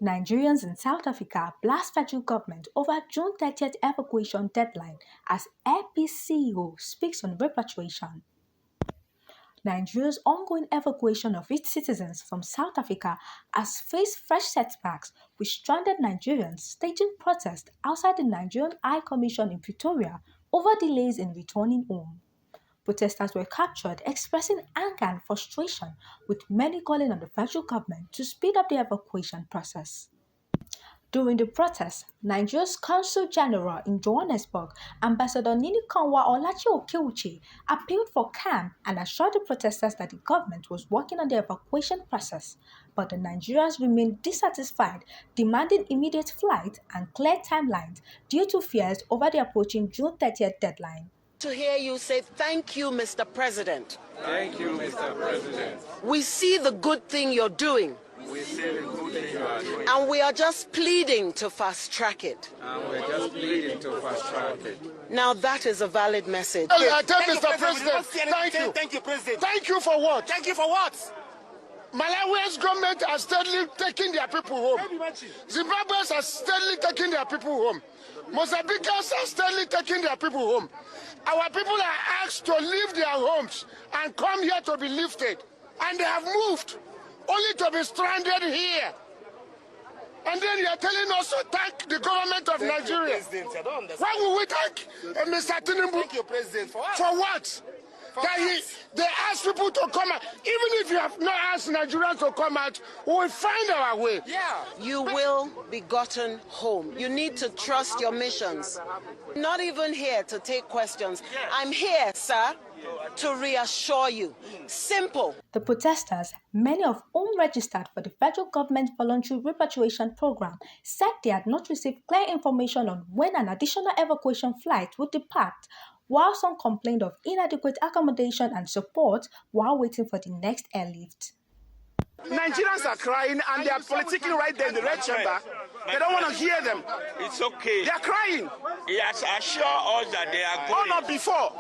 Nigerians in South Africa blast federal government over June 30th evacuation deadline as Airpeace CEO speaks on repatriation. Nigeria's ongoing evacuation of its citizens from South Africa has faced fresh setbacks, with stranded Nigerians staging protests outside the Nigerian High Commission in Pretoria over delays in returning home. Protesters were captured expressing anger and frustration, with many calling on the federal government to speed up the evacuation process. During the protest, Nigeria's Consul-General in Johannesburg, Ambassador Ninikanwa Olachi Okey-Uche, appealed for calm and assured the protesters that the government was working on the evacuation process, but the Nigerians remained dissatisfied, demanding immediate flight and clear timelines due to fears over the approaching June 30th deadline. To hear you say, "Thank you, Mr. President." Thank you, Mr. President. We see the good thing you're doing. We see the good thing you are doing. And we are just pleading to fast track it. And we're just pleading to fast track it. Now that is a valid message. I tell Mr. President, thank you. Thank you, President. Thank you for what? Thank you for what? Malawi's government has steadily taken their people home. Zimbabweans are steadily taking their people home. Mozambicans are steadily taking their people home. Our people are asked to leave their homes and come here to be lifted. And they have moved, only to be stranded here. And then you are telling us to thank the government of Nigeria. Why would we thank Mr. Tinubu? Thank you, President. For what? For what? They ask people to come out. Even if you have not asked Nigerians to come out, we will find our way. Yeah. You will be gotten home. You need to trust your missions. Not even here to take questions. I'm here, sir, to reassure you. Simple. The protesters, many of whom registered for the federal government voluntary repatriation program, said they had not received clear information on when an additional evacuation flight would depart, while some complained of inadequate accommodation and support while waiting for the next airlift. Nigerians are crying and they are politicking right there in the red chamber. They don't want to hear them. It's okay. They are crying. He has assured us that they are Oh, going. not before.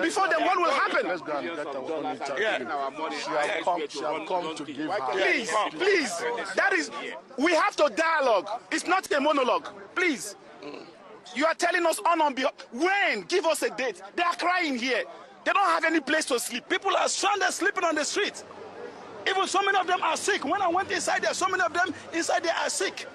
Before then, what will happen? Let's go and get our money. Yeah. She has come to give her. Please, please. That is, we have to dialogue. It's not a monologue. Please. You are telling us on behalf. When? Give us a date. They are crying here. They don't have any place to sleep. People are stranded sleeping on the street. Even so many of them are sick. When I went inside there, so many of them inside there are sick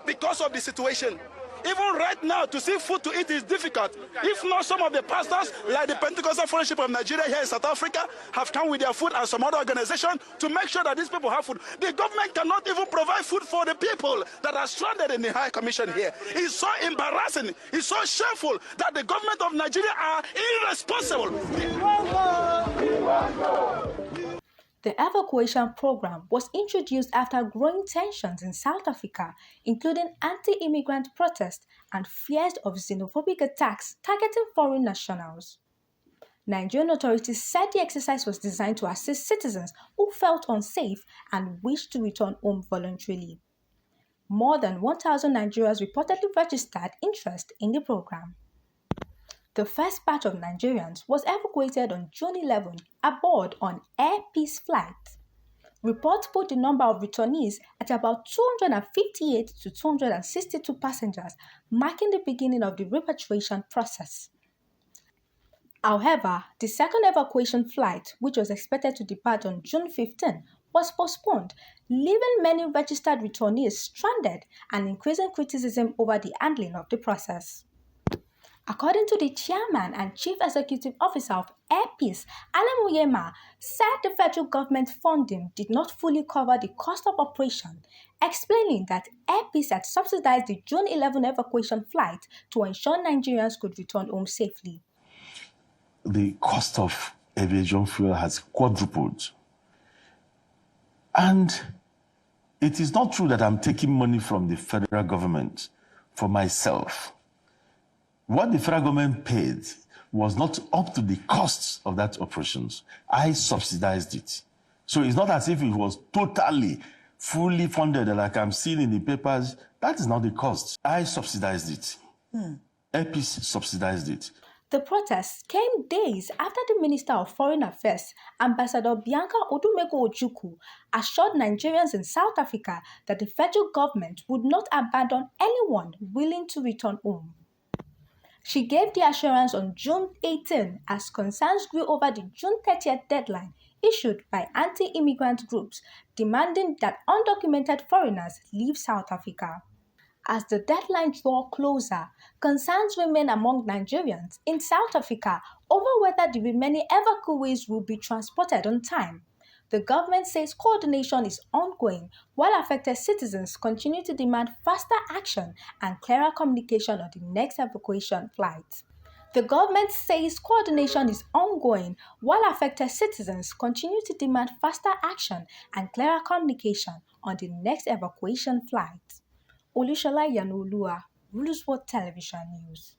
because of the situation. Even right now, to see food to eat is difficult. If not, some of the pastors, like the Pentecostal Fellowship of Nigeria here in South Africa, have come with their food and some other organization to make sure that these people have food. The government cannot even provide food for the people that are stranded in the High Commission here. It's so embarrassing, it's so shameful that the government of Nigeria are irresponsible. The evacuation program was introduced after growing tensions in South Africa, including anti-immigrant protests and fears of xenophobic attacks targeting foreign nationals. Nigerian authorities said the exercise was designed to assist citizens who felt unsafe and wished to return home voluntarily. More than 1,000 Nigerians reportedly registered interest in the program. The first batch of Nigerians was evacuated on June 11 aboard an Airpeace flight. Reports put the number of returnees at about 258 to 262 passengers, marking the beginning of the repatriation process. However, the second evacuation flight, which was expected to depart on June 15, was postponed, leaving many registered returnees stranded and increasing criticism over the handling of the process. According to the chairman and chief executive officer of Airpeace, Alemu Yema, said the federal government funding did not fully cover the cost of operation, explaining that Airpeace had subsidized the June 11 evacuation flight to ensure Nigerians could return home safely. The cost of aviation fuel has quadrupled. And it is not true that I'm taking money from the federal government for myself. What the federal government paid was not up to the costs of that operations. I subsidized it. So it's not as if it was totally, fully funded, like I'm seeing in the papers. That is not the cost. I subsidized it. Airpeace subsidized it. The protests came days after the Minister of Foreign Affairs, Ambassador Bianca Odumego Ojukwu, assured Nigerians in South Africa that the federal government would not abandon anyone willing to return home. She gave the assurance on June 18 as concerns grew over the June 30th deadline issued by anti-immigrant groups demanding that undocumented foreigners leave South Africa. As the deadline draws closer, concerns remain among Nigerians in South Africa over whether the remaining evacuees will be transported on time. The government says coordination is ongoing while affected citizens continue to demand faster action and clearer communication on the next evacuation flight. The government says coordination is ongoing while affected citizens continue to demand faster action and clearer communication on the next evacuation flight. Olushola Yanolua, Rulus World Television News.